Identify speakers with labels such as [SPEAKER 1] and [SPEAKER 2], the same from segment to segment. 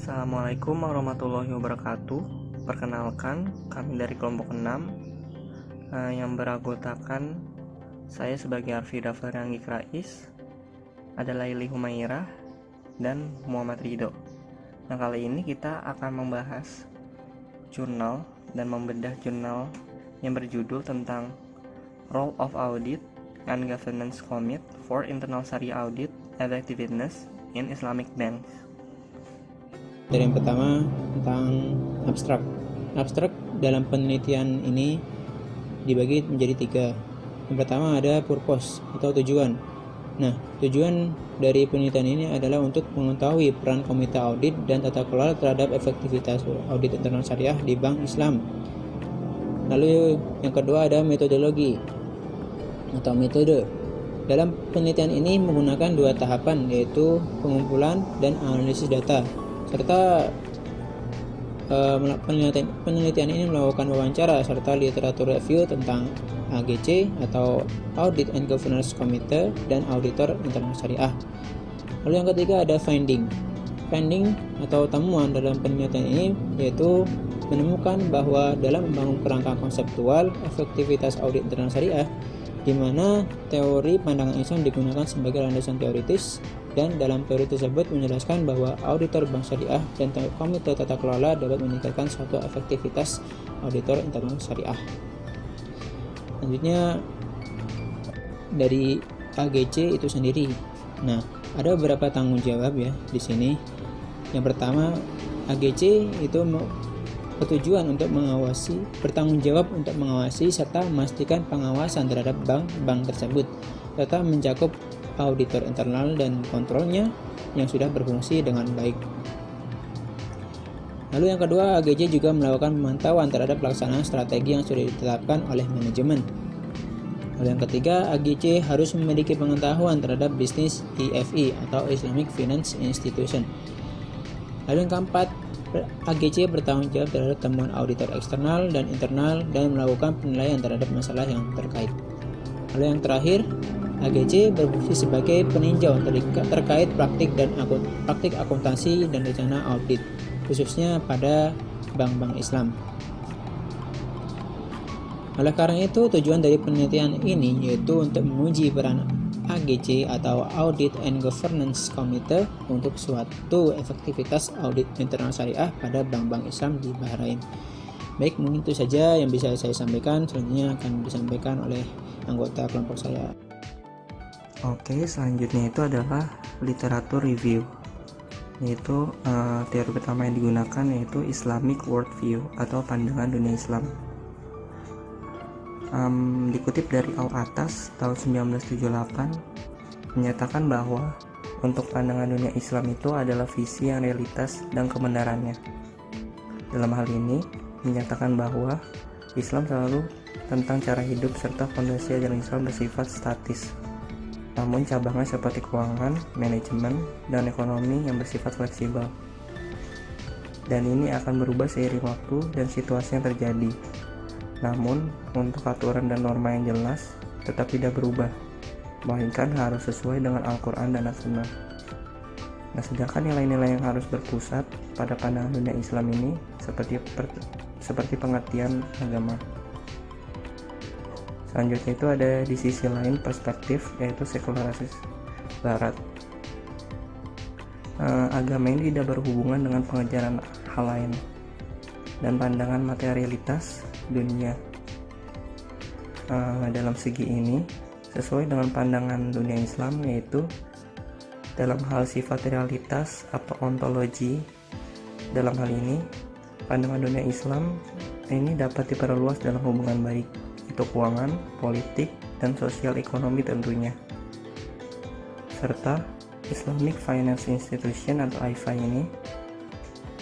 [SPEAKER 1] Assalamualaikum warahmatullahi wabarakatuh. Perkenalkan, kami dari kelompok 6 yang beranggotakan saya sebagai Arfida Faryangi Rais, ada Laili Humairah dan Muhammad Ridho. Nah, kali ini kita akan membahas jurnal dan membedah jurnal yang berjudul tentang Role of Audit and Governance Committee for Internal Sharia Audit Effectiveness in Islamic Banks.
[SPEAKER 2] Dari yang pertama tentang abstrak. Abstrak dalam penelitian ini dibagi menjadi 3. Yang pertama ada purpose atau tujuan. Nah, tujuan dari penelitian ini adalah untuk mengetahui peran komite audit dan tata kelola terhadap efektivitas audit internal syariah di bank Islam. Lalu yang kedua ada metodologi atau metode. Dalam penelitian ini menggunakan 2 tahapan, yaitu pengumpulan dan analisis data, serta penelitian ini melakukan wawancara serta literatur review tentang AGC atau Audit and Governance Committee dan Auditor Internal Syariah. Lalu yang ketiga ada finding atau temuan dalam penelitian ini, yaitu menemukan bahwa dalam membangun kerangka konseptual efektivitas audit internal syariah, di mana teori pandangan Islam digunakan sebagai landasan teoritis, dan dalam teori tersebut menjelaskan bahwa auditor bank syariah dan komite tata kelola dapat meningkatkan suatu efektivitas auditor internal syariah. Selanjutnya dari AGC itu sendiri. Nah, ada beberapa tanggung jawab ya di sini. Yang pertama, AGC itu bertujuan untuk bertanggung jawab untuk mengawasi serta memastikan pengawasan terhadap bank tersebut, serta mencakup auditor internal dan kontrolnya yang sudah berfungsi dengan baik. Lalu yang kedua, AGC juga melakukan pemantauan terhadap pelaksanaan strategi yang sudah ditetapkan oleh manajemen. Lalu yang ketiga, AGC harus memiliki pengetahuan terhadap bisnis IFI atau Islamic Finance Institution. Lalu yang keempat, AGC bertanggung jawab terhadap temuan auditor eksternal dan internal dan melakukan penilaian terhadap masalah yang terkait. Lalu yang terakhir, AGC berfungsi sebagai peninjau terkait praktik akuntansi dan rencana audit, khususnya pada bank-bank Islam. Oleh karena itu, tujuan dari penelitian ini yaitu untuk menguji peran AGC atau Audit and Governance Committee untuk suatu efektivitas audit internal syariah pada bank-bank Islam di Bahrain. Baik, mungkin itu saja yang bisa saya sampaikan. Selanjutnya akan disampaikan oleh anggota kelompok saya.
[SPEAKER 1] Oke, selanjutnya itu adalah literatur review, yaitu teori pertama yang digunakan yaitu Islamic Worldview atau pandangan dunia Islam. Dikutip dari Al-Atas tahun 1978 menyatakan bahwa untuk pandangan dunia Islam itu adalah visi yang realitas dan kebenarannya. Dalam hal ini menyatakan bahwa Islam selalu tentang cara hidup serta fondasi ajaran Islam bersifat statis. Namun cabangnya seperti keuangan, manajemen, dan ekonomi yang bersifat fleksibel. Dan ini akan berubah seiring waktu dan situasi yang terjadi. Namun, untuk aturan dan norma yang jelas tetap tidak berubah, melainkan harus sesuai dengan Al-Quran dan As-Sunnah. Nah, sedangkan nilai-nilai yang harus berpusat pada pandangan dunia Islam ini seperti pengertian agama. Selanjutnya itu ada di sisi lain perspektif, yaitu sekularisme Barat. Agama ini tidak berhubungan dengan pengejaran hal lain dan pandangan materialitas dunia. Dalam segi ini sesuai dengan pandangan dunia Islam, yaitu dalam hal sifat realitas atau ontologi. Dalam hal ini pandangan dunia Islam ini dapat diperluas dalam hubungan baik, itu keuangan, politik, dan sosial ekonomi tentunya, serta Islamic Finance Institution atau IFI ini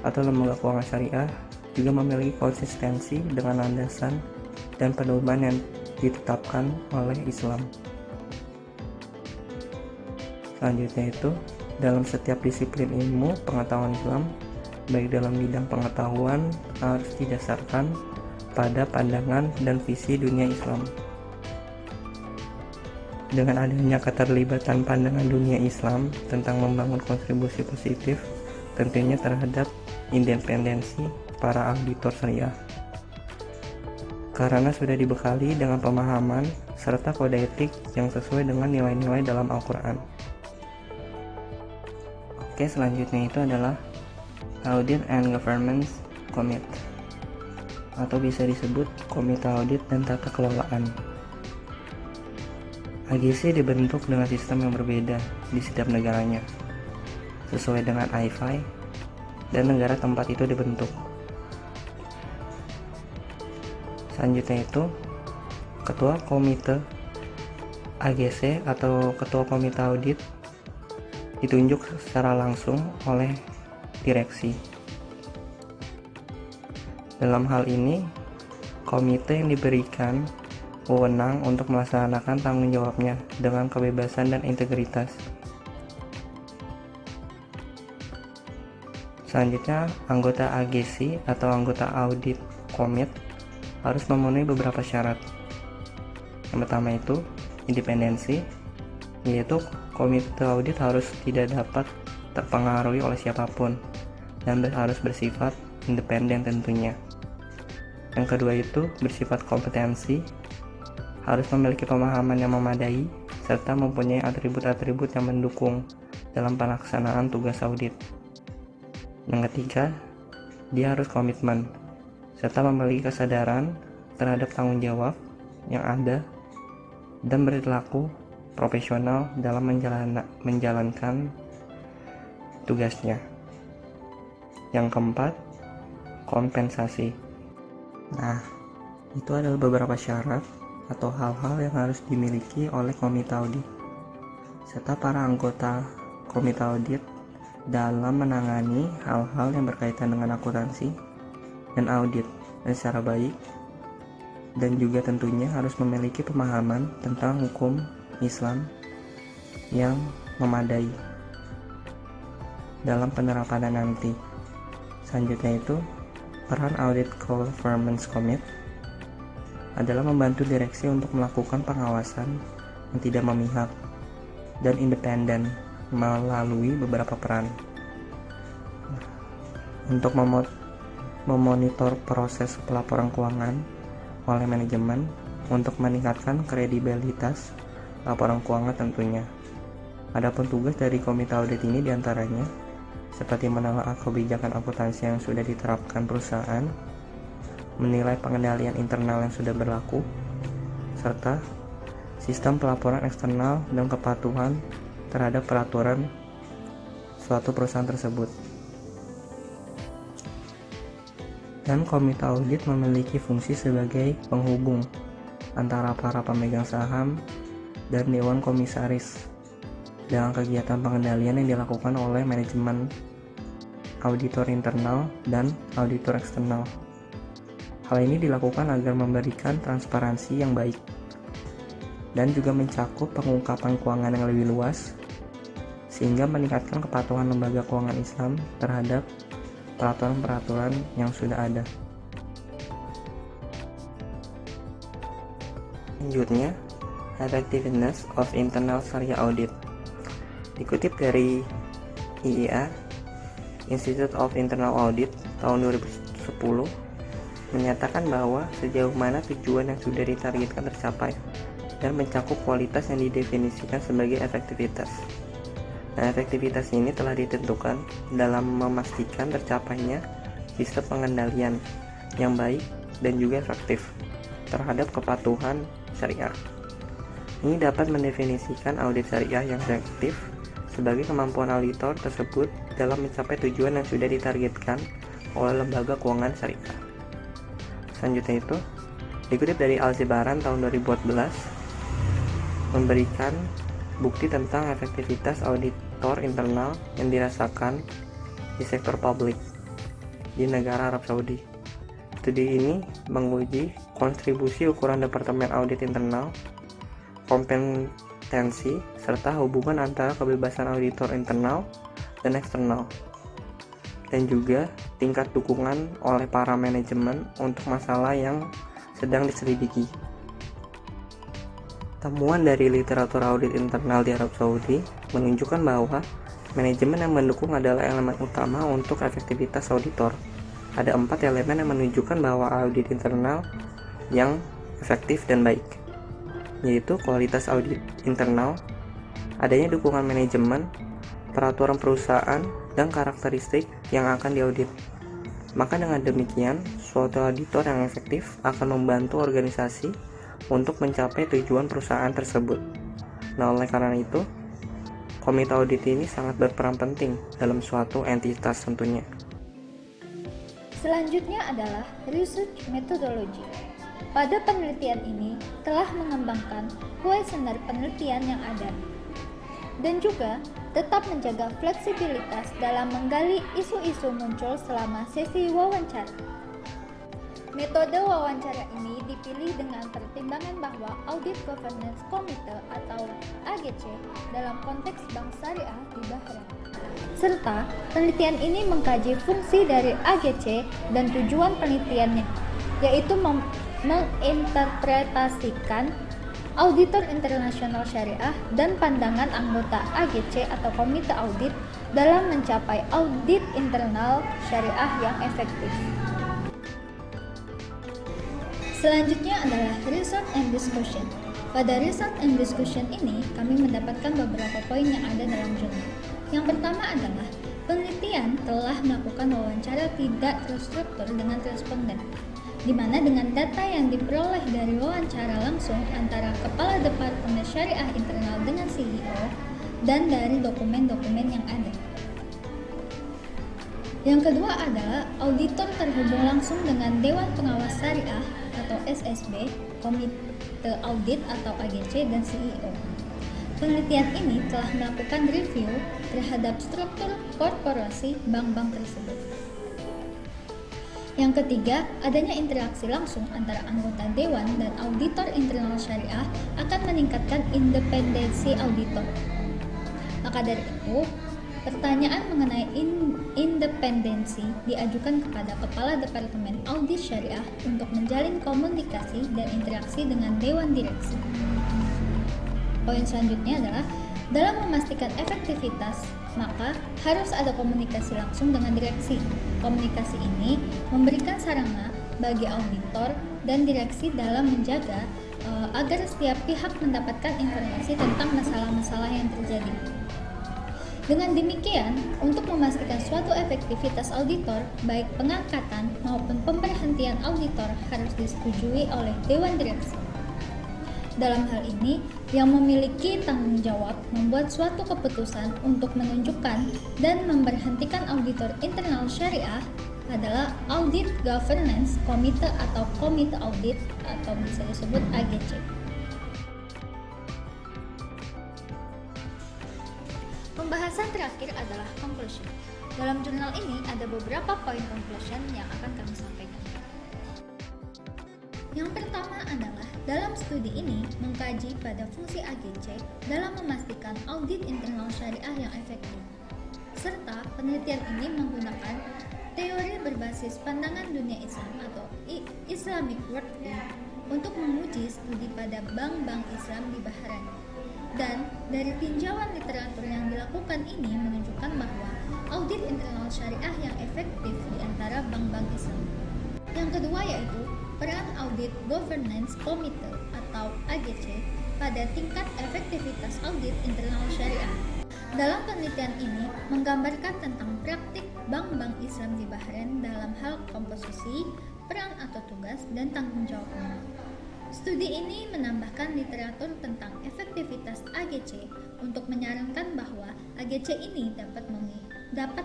[SPEAKER 1] atau lembaga keuangan syariah juga memiliki konsistensi dengan landasan dan pedoman yang ditetapkan oleh Islam. Selanjutnya itu, dalam setiap disiplin ilmu pengetahuan Islam, baik dalam bidang pengetahuan harus didasarkan pada pandangan dan visi dunia Islam. Dengan adanya keterlibatan pandangan dunia Islam tentang membangun kontribusi positif tentunya terhadap independensi para auditor syariah, karena sudah dibekali dengan pemahaman serta kode etik yang sesuai dengan nilai-nilai dalam Al-Quran. Oke, selanjutnya itu adalah Audit and Governance Committee, atau bisa disebut Komite Audit dan Tata Kelolaan. AGC dibentuk dengan sistem yang berbeda di setiap negaranya, sesuai dengan IFI dan negara tempat itu dibentuk. Selanjutnya itu, Ketua Komite AGC atau Ketua Komite Audit ditunjuk secara langsung oleh direksi. Dalam hal ini, komite yang diberikan wewenang untuk melaksanakan tanggung jawabnya dengan kebebasan dan integritas. Selanjutnya, anggota AGC atau anggota Audit Komite harus memenuhi beberapa syarat. Yang pertama itu independensi, yaitu komite audit harus tidak dapat terpengaruhi oleh siapapun dan harus bersifat independen tentunya. Yang kedua itu bersifat kompetensi, harus memiliki pemahaman yang memadai serta mempunyai atribut-atribut yang mendukung dalam pelaksanaan tugas audit. Yang ketiga, dia harus komitmen serta memiliki kesadaran terhadap tanggung jawab yang ada dan berlaku profesional dalam menjalankan tugasnya. Yang keempat, kompensasi. Nah, itu adalah beberapa syarat atau hal-hal yang harus dimiliki oleh komite audit serta para anggota komite audit dalam menangani hal-hal yang berkaitan dengan akuntansi dan audit secara baik, dan juga tentunya harus memiliki pemahaman tentang hukum Islam yang memadai dalam penerapannya nanti. Selanjutnya itu, peran Audit Governance Committee adalah membantu direksi untuk melakukan pengawasan yang tidak memihak dan independen melalui beberapa peran. Untuk memonitor proses pelaporan keuangan oleh manajemen untuk meningkatkan kredibilitas laporan keuangan tentunya. Adapun tugas dari komite audit ini diantaranya seperti menelaah kebijakan akuntansi yang sudah diterapkan perusahaan, menilai pengendalian internal yang sudah berlaku, serta sistem pelaporan eksternal dan kepatuhan terhadap peraturan suatu perusahaan tersebut. Dan komite audit memiliki fungsi sebagai penghubung antara para pemegang saham dan dewan komisaris dalam kegiatan pengendalian yang dilakukan oleh manajemen, auditor internal, dan auditor eksternal. Hal ini dilakukan agar memberikan transparansi yang baik dan juga mencakup pengungkapan keuangan yang lebih luas sehingga meningkatkan kepatuhan lembaga keuangan Islam terhadap peraturan-peraturan yang sudah ada. Selanjutnya, Effectiveness of Internal Sharia Audit. Dikutip dari IIA, Institute of Internal Audit tahun 2010, menyatakan bahwa sejauh mana tujuan yang sudah ditargetkan tercapai dan mencakup kualitas yang didefinisikan sebagai efektivitas. Nah, efektivitas ini telah ditentukan dalam memastikan tercapainya sistem pengendalian yang baik dan juga efektif terhadap kepatuhan syariah. Ini dapat mendefinisikan audit syariah yang efektif sebagai kemampuan auditor tersebut dalam mencapai tujuan yang sudah ditargetkan oleh lembaga keuangan syariah. Selanjutnya itu, dikutip dari Al-Zibaran tahun 2014, memberikan bukti tentang efektivitas auditor internal yang dirasakan di sektor publik di negara Arab Saudi. Studi ini menguji kontribusi ukuran Departemen Audit Internal, kompetensi, serta hubungan antara kebebasan auditor internal dan eksternal, dan juga tingkat dukungan oleh para manajemen untuk masalah yang sedang diselidiki. Temuan dari literatur audit internal di Arab Saudi menunjukkan bahwa Manajemen yang mendukung adalah elemen utama untuk efektivitas auditor. Ada 4 elemen yang menunjukkan bahwa audit internal yang efektif dan baik, yaitu kualitas audit internal, adanya dukungan manajemen, peraturan perusahaan, dan karakteristik yang akan diaudit. Maka dengan demikian, suatu auditor yang efektif akan membantu organisasi untuk mencapai tujuan perusahaan tersebut. Nah, oleh karena itu, komite audit ini sangat berperan penting dalam suatu entitas tentunya.
[SPEAKER 3] Selanjutnya adalah research methodology. Pada penelitian ini telah mengembangkan kuesioner penelitian yang ada dan juga tetap menjaga fleksibilitas dalam menggali isu-isu muncul selama sesi wawancara. Metode wawancara ini dipilih dengan pertimbangan bahwa Audit Governance Committee atau AGC dalam konteks bank syariah di Bahrain. Serta penelitian ini mengkaji fungsi dari AGC dan tujuan penelitiannya, yaitu menginterpretasikan auditor internasional syariah dan pandangan anggota AGC atau komite audit dalam mencapai audit internal syariah yang efektif. Selanjutnya adalah research and discussion. Pada research and discussion ini, kami mendapatkan beberapa poin yang ada dalam jurnal. Yang pertama adalah penelitian telah melakukan wawancara tidak terstruktur dengan responden, di mana dengan data yang diperoleh dari wawancara langsung antara Kepala Departemen Syariah Internal dengan CEO dan dari dokumen-dokumen yang ada. Yang kedua adalah auditor terhubung langsung dengan Dewan Pengawas Syariah atau SSB, Komite Audit atau AGC, dan CEO. Penelitian ini telah melakukan review terhadap struktur korporasi bank-bank tersebut. Yang ketiga, adanya interaksi langsung antara anggota Dewan dan auditor internal syariah akan meningkatkan independensi auditor. Maka dari itu, pertanyaan mengenai independensi diajukan kepada Kepala Departemen Audit Syariah untuk menjalin komunikasi dan interaksi dengan Dewan Direksi. Poin selanjutnya adalah dalam memastikan efektivitas, maka harus ada komunikasi langsung dengan direksi. Komunikasi ini memberikan sarana bagi auditor dan direksi dalam menjaga agar setiap pihak mendapatkan informasi tentang masalah-masalah yang terjadi. Dengan demikian, untuk memastikan suatu efektivitas auditor, baik pengangkatan maupun pemberhentian auditor harus disetujui oleh Dewan Direksi. Dalam hal ini, yang memiliki tanggung jawab membuat suatu keputusan untuk menunjukkan dan memberhentikan auditor internal syariah adalah Audit Governance Committee atau Komite Audit atau bisa disebut AGC. Pembahasan terakhir adalah conclusion. Dalam jurnal ini ada beberapa poin conclusion yang akan kami sampaikan. Yang pertama adalah dalam studi ini mengkaji pada fungsi AGC dalam memastikan audit internal syariah yang efektif. Serta penelitian ini menggunakan teori berbasis pandangan dunia Islam atau Islamic Worldview untuk menguji studi pada bank-bank Islam di Bahrain. Dan dari tinjauan literatur yang dilakukan ini menunjukkan bahwa audit internal syariah yang efektif di antara bank-bank Islam. Yang kedua yaitu peran Audit Governance Committee atau AGC pada tingkat efektivitas audit internal syariah. Dalam penelitian ini menggambarkan tentang praktik bank-bank Islam di Bahrain dalam hal komposisi, peran atau tugas, dan tanggung jawabnya. Studi ini menambahkan literatur tentang efektivitas AGC untuk menyarankan bahwa AGC ini dapat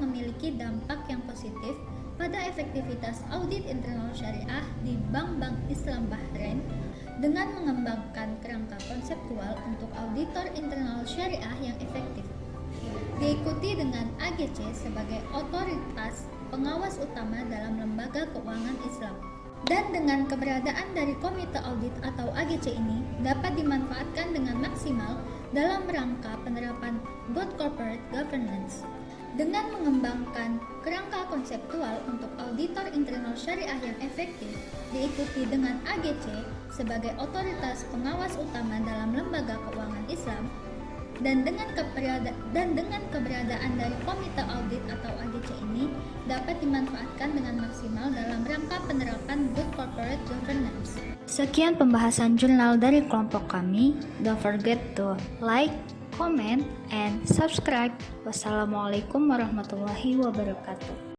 [SPEAKER 3] memiliki dampak yang positif pada efektivitas audit internal syariah di bank-bank Islam Bahrain dengan mengembangkan kerangka konseptual untuk auditor internal syariah yang efektif. Diikuti dengan AGC sebagai otoritas pengawas utama dalam lembaga keuangan Islam. Dan dengan keberadaan dari komite audit atau AGC ini dapat dimanfaatkan dengan maksimal dalam rangka penerapan good corporate governance. Dengan mengembangkan kerangka konseptual untuk auditor internal syariah yang efektif, diikuti dengan AGC sebagai otoritas pengawas utama dalam lembaga keuangan Islam, dan dengan keberadaan dari Komite Audit atau AGC ini dapat dimanfaatkan dengan maksimal dalam rangka penerapan Good Corporate Governance. Sekian pembahasan jurnal dari kelompok kami. Don't forget to like, comment, and subscribe. Wassalamualaikum warahmatullahi wabarakatuh.